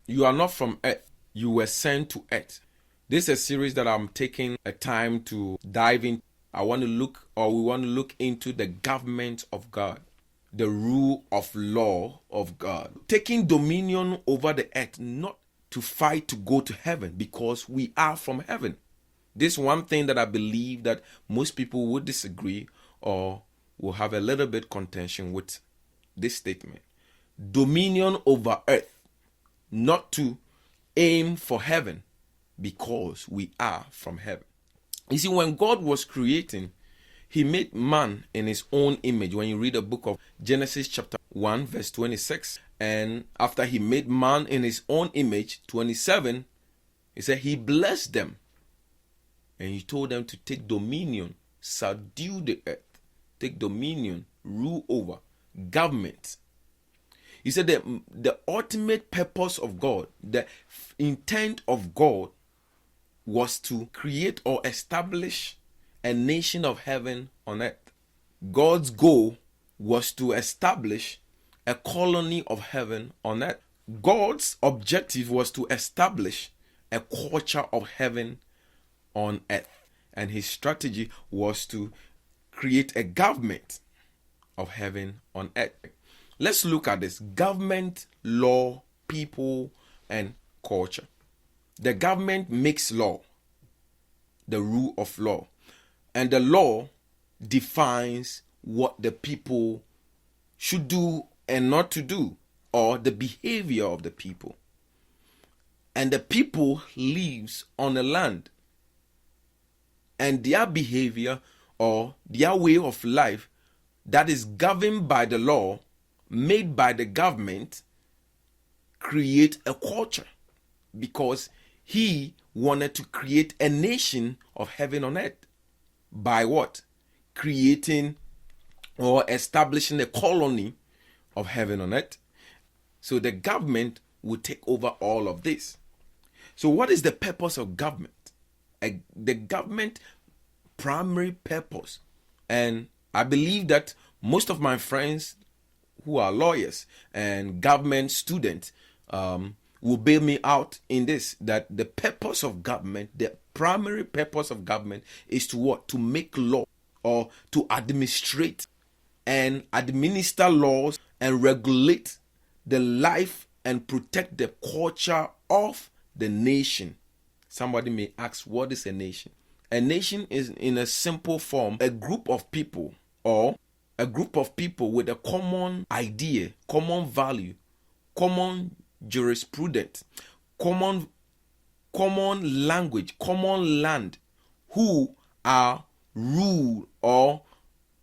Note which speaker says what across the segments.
Speaker 1: You are not from earth. You were sent to earth. This is a series that I'm taking a time to dive in. We want to look into the government of God, the rule of law of God, taking dominion over the earth, not to fight to go to heaven, because we are from heaven. This one thing that I believe that most people would disagree or will have a little bit contention with this statement. Dominion over earth, not to aim for heaven, because we are from heaven. You see, when God was creating, he made man in his own image. When you read the book of Genesis chapter 1 verse 26, and after he made man in his own image, 27, he said he blessed them. And he told them to take dominion, subdue the earth, take dominion, rule over, government. He said that the ultimate purpose of God, the intent of God, was to create or establish a nation of heaven on earth. God's goal was to establish a colony of heaven on earth. God's objective was to establish a culture of heaven on earth. And his strategy was to create a government of heaven on earth. Let's look at this: government, law, people, and culture. The government makes law, the rule of law. And the law defines what the people should do and not to do, or the behavior of the people. And the people lives on the land. And their behavior or their way of life that is governed by the law, made by the government, create a culture, because he wanted to create a nation of heaven on earth. By what? Creating or establishing a colony of heaven on earth. So the government would take over all of this. So what is the purpose of government? The government primary purpose, and I believe that most of my friends who are lawyers and government students will bail me out in this, that the purpose of government, the primary purpose of government, is to what? To make law, or to administrate and administer laws and regulate the life and protect the culture of the nation. Somebody may ask, what is a nation? A nation is, in a simple form, a group of people, or a group of people with a common idea, common value, common jurisprudence, common language, common land, who are ruled or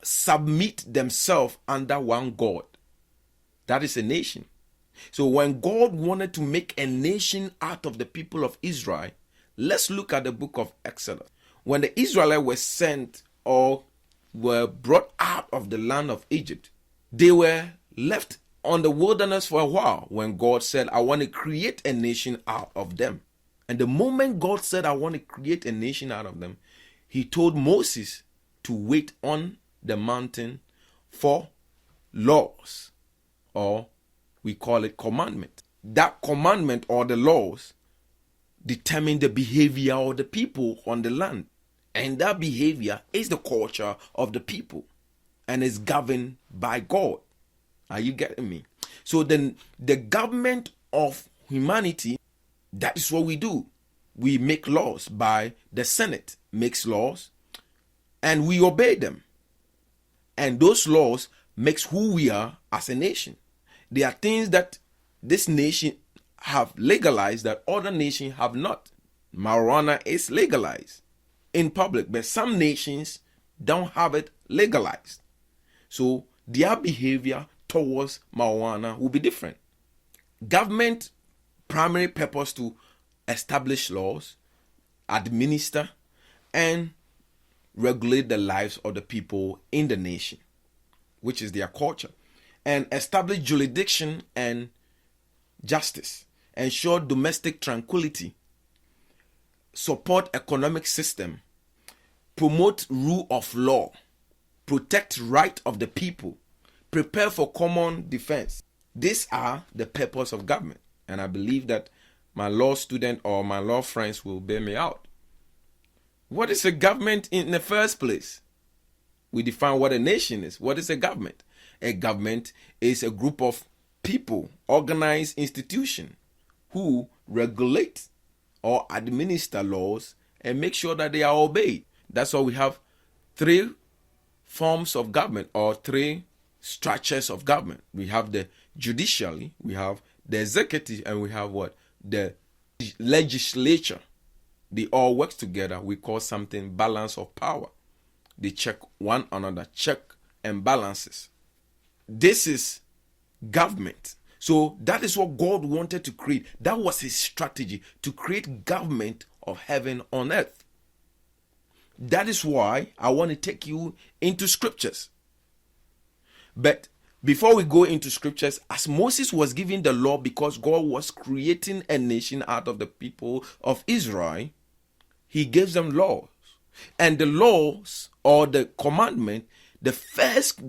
Speaker 1: submit themselves under one God. That is a nation. So when God wanted to make a nation out of the people of Israel, let's look at the book of Exodus. When the Israelites were sent or were brought out of the land of Egypt, they were left on the wilderness for a while when God said, I want to create a nation out of them. And the moment God said, I want to create a nation out of them, he told Moses to wait on the mountain for laws, or we call it commandment. That commandment or the laws determine the behavior of the people on the land. And that behavior is the culture of the people and is governed by God. Are you getting me? So then the government of humanity, that is what we do. We make laws. By the Senate makes laws and we obey them. And those laws makes who we are as a nation. There are things that this nation have legalized that other nations have not. Marijuana is legalized in public, but some nations don't have it legalized. So their behavior towards marijuana will be different. Government primary purpose to establish laws, administer, and regulate the lives of the people in the nation, which is their culture, and establish jurisdiction and justice, ensure domestic tranquility, support economic system, promote rule of law, protect right of the people, prepare for common defense. These are the purpose of government. And I believe that my law student or my law friends will bear me out. What is a government in the first place? We define what a nation is. What is a government? A government is a group of people, organized institution, who regulate or administer laws and make sure that they are obeyed. That's why we have three forms of government or three structures of government. We have the judiciary, we have the executive, and we have what? The legislature. They all work together. We call something balance of power. They check one another, check and balances. This is government. So that is what God wanted to create. That was his strategy, to create government of heaven on earth. That is why I want to take you into scriptures. But before we go into scriptures, as Moses was giving the law, because God was creating a nation out of the people of Israel, he gives them laws. And the laws or the commandment, the first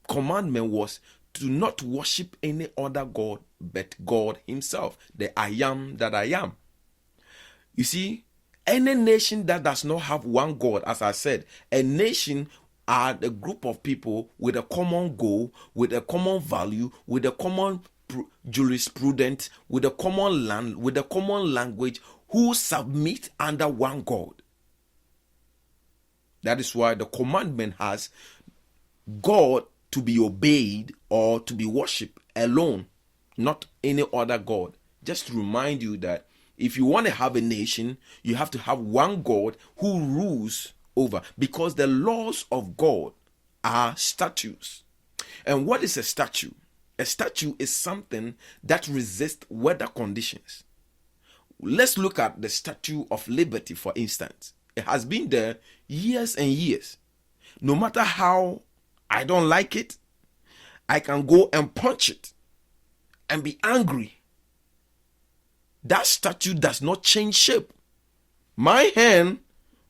Speaker 1: commandment was to not worship any other God but God himself, the I am that I am. You see, any nation that does not have one God, as I said, a nation are a group of people with a common goal, with a common value, with a common jurisprudence, with a common land, with a common language, who submit under one God. That is why the commandment has God to be obeyed or to be worshipped alone, not any other God. Just to remind you that if you want to have a nation, you have to have one God who rules over, because the laws of God are statutes. And what is a statute? A statute is something that resists weather conditions. Let's look at the Statue of Liberty, for instance. It has been there years and years. No matter how I don't like it, I can go and punch it and be angry. That statue does not change shape. My hand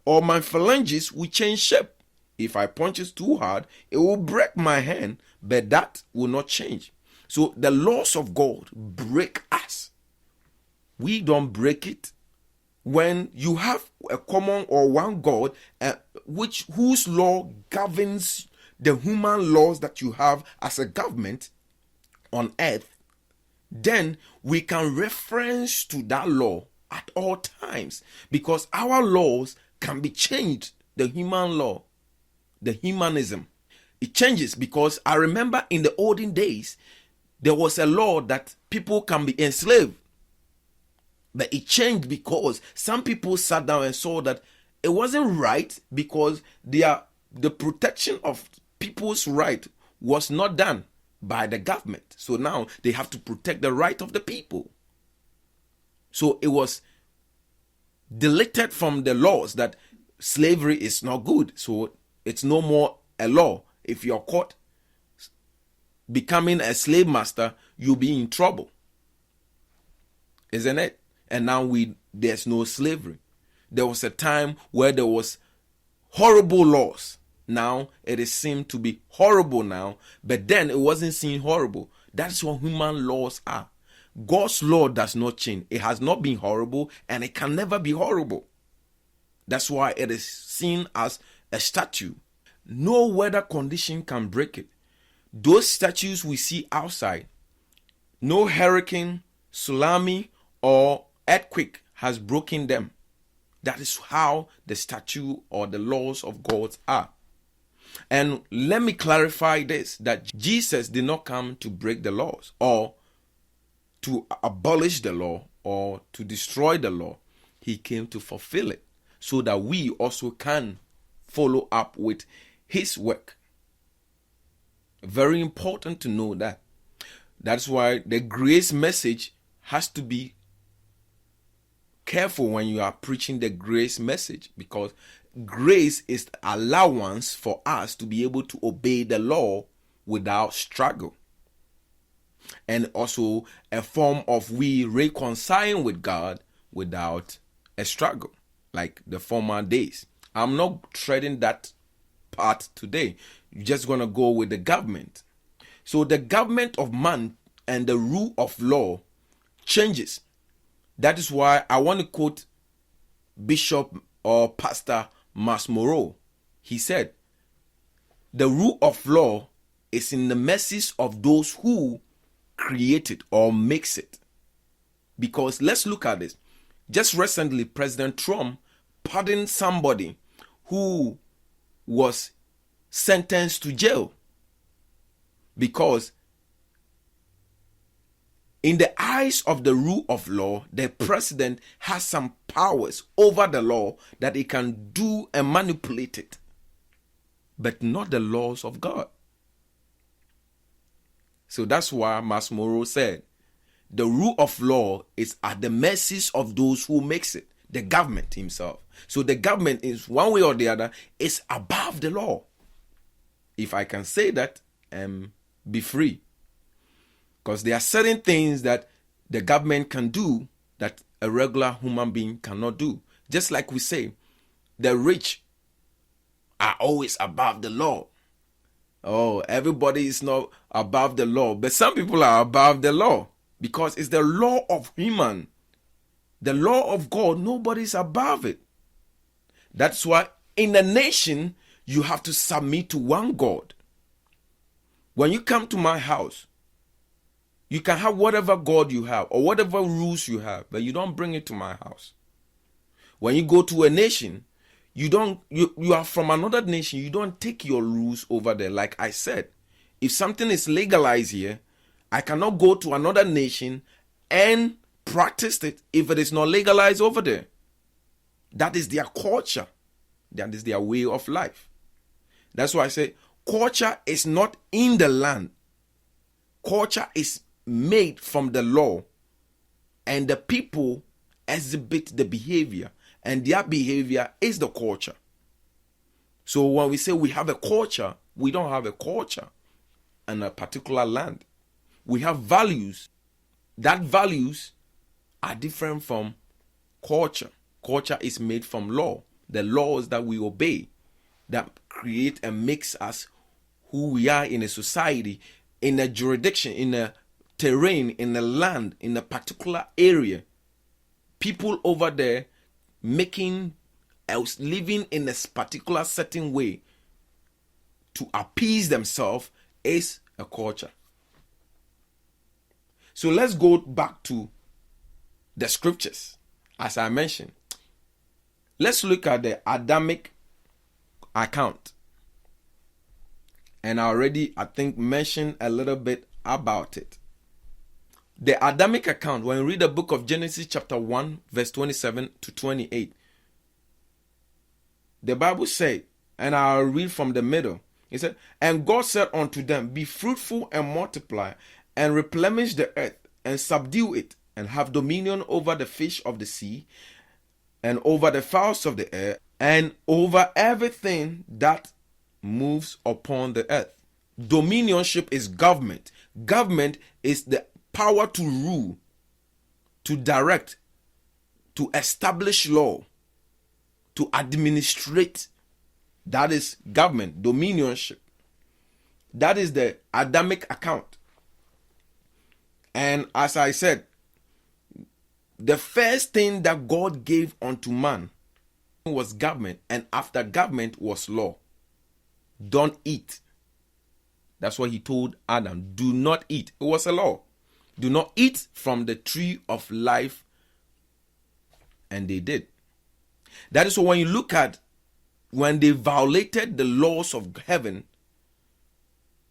Speaker 1: or my phalanges will change shape. If I punch it too hard, it will break my hand, but that will not change. So the laws of God break us. We don't break it. When you have a common or one God, whose law governs the human laws that you have as a government on earth, then we can reference to that law at all times, because our laws can be changed. The human law, the humanism, it changes, because I remember in the olden days there was a law that people can be enslaved. But it changed because some people sat down and saw that it wasn't right, because the protection of people's right was not done by the government. So now they have to protect the right of the people. So it was deleted from the laws that slavery is not good. So it's no more a law. If you're caught becoming a slave master, you'll be in trouble. Isn't it? And now there's no slavery. There was a time where there was horrible laws. Now it is seen to be horrible now, but then it wasn't seen horrible. That's what human laws are. God's law does not change. It has not been horrible, and it can never be horrible. That's why it is seen as a statue. No weather condition can break it. Those statues we see outside, no hurricane, tsunami, or earthquake has broken them. That is how the statue or the laws of God are. And let me clarify this, that Jesus did not come to break the laws or to abolish the law or to destroy the law. He came to fulfill it so that we also can follow up with his work. Very important to know that. That's why the grace message has to be careful when you are preaching the grace message, because grace is allowance for us to be able to obey the law without struggle, and also a form of we reconciling with God without a struggle like the former days. I'm not treading that part today. You're just going to go with the government. So the government of man and the rule of law changes. That is why I want to quote Bishop or Pastor Masmoro. He said, the rule of law is in the mercies of those who create it or makes it. Because let's look at this. Just recently, President Trump pardoned somebody who was sentenced to jail because in the eyes of the rule of law, the president has some powers over the law that he can do and manipulate it, but not the laws of God. So that's why Masmoro said, the rule of law is at the mercies of those who makes it, the government himself. So the government is one way or the other is above the law. If I can say that, be free. Because there are certain things that the government can do that a regular human being cannot do. Just like we say, the rich are always above the law. Oh, everybody is not above the law, but some people are above the law because it's the law of human. The law of God, nobody's above it. That's why in a nation, you have to submit to one God. When you come to my house, you can have whatever God you have or whatever rules you have, but you don't bring it to my house. When you go to a nation, you are from another nation, you don't take your rules over there. Like I said, if something is legalized here, I cannot go to another nation and practice it if it is not legalized over there. That is their culture. That is their way of life. That's why I say culture is not in the land. Culture is made from the law, and the people exhibit the behavior, and their behavior is the culture. So when we say we have a culture, we don't have a culture in a particular land. We have values. That values are different from culture. Culture is made from law, the laws that we obey, that create and makes us who we are in a society, in a jurisdiction, in a terrain, in a land, in a particular area. People over there living in a particular certain way to appease themselves is a culture. So let's go back to the scriptures. As I mentioned, let's look at the Adamic account. And I think mentioned a little bit about it. The Adamic account, when you read the book of Genesis chapter 1, verse 27 to 28, the Bible said, and I'll read from the middle. It said, and God said unto them, be fruitful and multiply, and replenish the earth, and subdue it, and have dominion over the fish of the sea, and over the fowls of the air, and over everything that moves upon the earth. Dominionship is government. Government is the power to rule, to direct, to establish law, to administrate. That is government, dominionship. That is the Adamic account. And as I said, the first thing that God gave unto man was government, and after government was law. Don't eat. That's what he told Adam. Do not eat. It was a law. Do not eat from the tree of life. And they did. That is why when you look at when they violated the laws of heaven,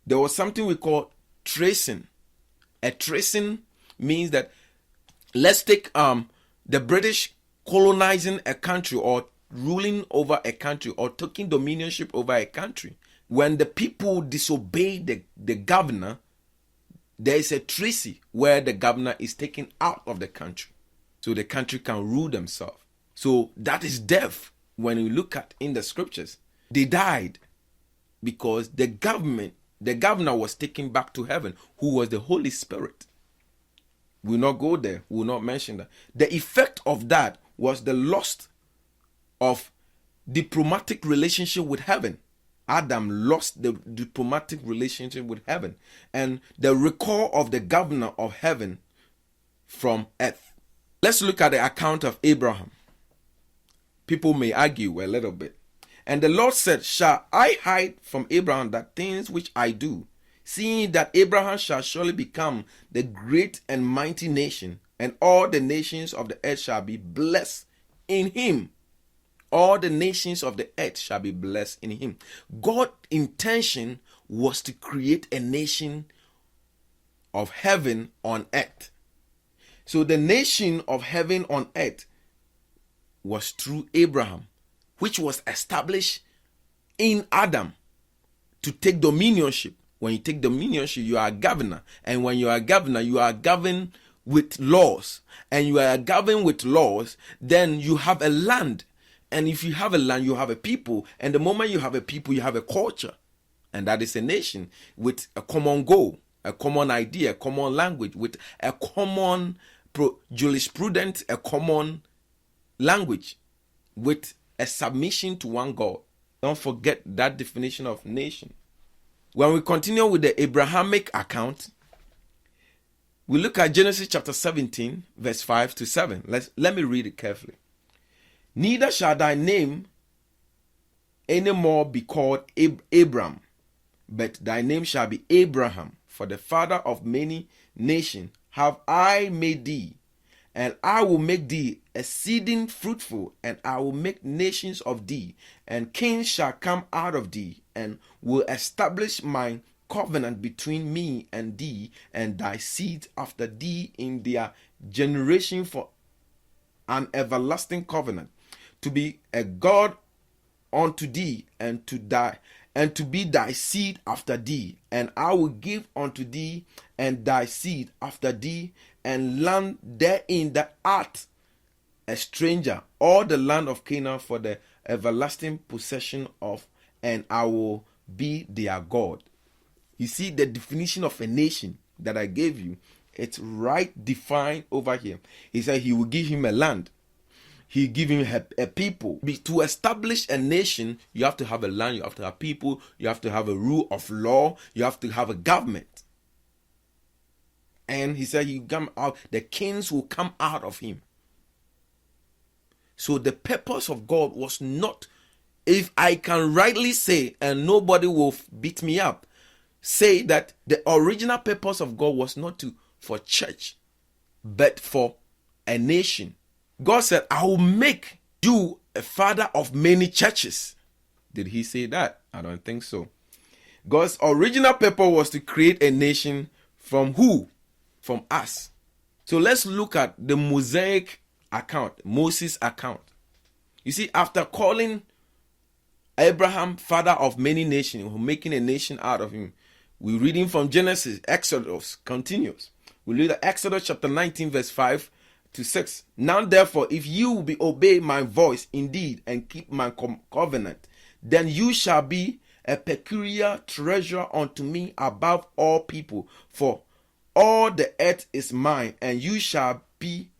Speaker 1: there was something we call tracing. A tracing means that, let's take the British colonizing a country or ruling over a country or taking dominionship over a country. When the people disobey the governor, there is a treaty where the governor is taken out of the country so the country can rule themselves. So that is death. When you look at in the scriptures, they died because the governor was taken back to heaven, who was the Holy Spirit. We will not go there. We will not mention that. The effect of that was the loss of diplomatic relationship with heaven. Adam lost the diplomatic relationship with heaven, and the recall of the governor of heaven from earth. Let's look at the account of Abraham. People may argue a little bit. And the Lord said, shall I hide from Abraham the things which I do, seeing that Abraham shall surely become the great and mighty nation, and all the nations of the earth shall be blessed in him. All the nations of the earth shall be blessed in him. God's intention was to create a nation of heaven on earth. So the nation of heaven on earth was through Abraham, which was established in Adam to take dominionship. When you take dominionship, you are a governor. And when you are a governor, you are governed with laws. And you are governed with laws, then you have a land. And if you have a land, you have a people. And the moment you have a people, you have a culture. And that is a nation with a common goal, a common idea, a common language, with a common jurisprudence, a common language, with a submission to one God. Don't forget that definition of nation. When we continue with the Abrahamic account, we look at Genesis chapter 17, verse 5 to 7. Let me read it carefully. Neither shall thy name any more be called Abram, but thy name shall be Abraham, for the father of many nations have I made thee, and I will make thee exceeding fruitful, and I will make nations of thee, and kings shall come out of thee, and will establish my covenant between me and thee and thy seed after thee in their generation for an everlasting covenant, to be a God unto thee and to be thy seed after thee, and I will give unto thee and thy seed after thee, and land therein that art a stranger, all the land of Canaan for the everlasting possession of, and I will be their God. You see the definition of a nation that I gave you, it's right defined over here. He said he will give him a land. He give him a people. To establish a nation, you have to have a land, you have to have people, you have to have a rule of law, you have to have a government. And he said he come out, the kings will come out of him. So the purpose of God was not, if I can rightly say, and nobody will beat me up, say that the original purpose of God was not for church, but for a nation. God said, I will make you a father of many churches. Did he say that? I don't think so. God's original purpose was to create a nation from who? From us. So let's look at the Mosaic account, Moses' account. You see, after calling Abraham father of many nations, making a nation out of him, we're reading from Genesis, Exodus continues. We read Exodus chapter 19, verse 5 to 6. Now therefore, if you will obey my voice indeed and keep my covenant, then you shall be a peculiar treasure unto me above all people, for all the earth is mine, and you shall be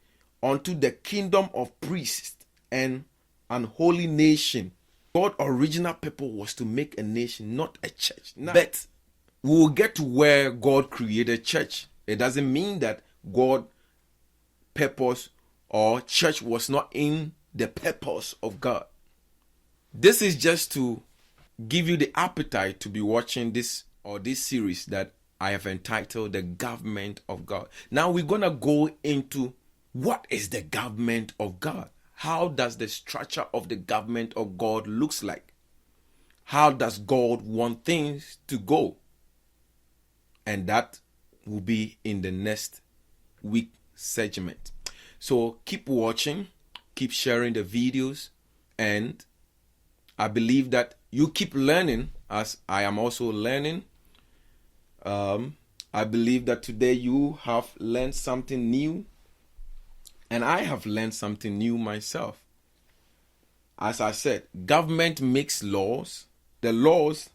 Speaker 1: unto the kingdom of priests and an holy nation. God's original purpose was to make a nation, not a church. But we will get to where God created church. It doesn't mean that God purpose or church was not in the purpose of God. This is just to give you the appetite to be watching this series that I have entitled The Government of God. Now we're going to go into what is the government of God? How does the structure of the government of God looks like? How does God want things to go? And that will be in the next week segment. So keep watching, keep sharing the videos, and I believe that you keep learning as I am also learning. I believe that today you have learned something new, and I have learned something new myself. As I said, government makes laws. The laws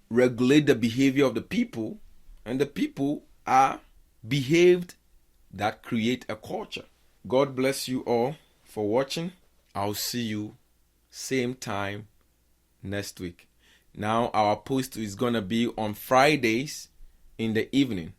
Speaker 1: regulate the behavior of the people, and the people are behaved that create a culture. God bless you all for watching. I'll see you same time next week. Now our post is going to be on Fridays in the evening.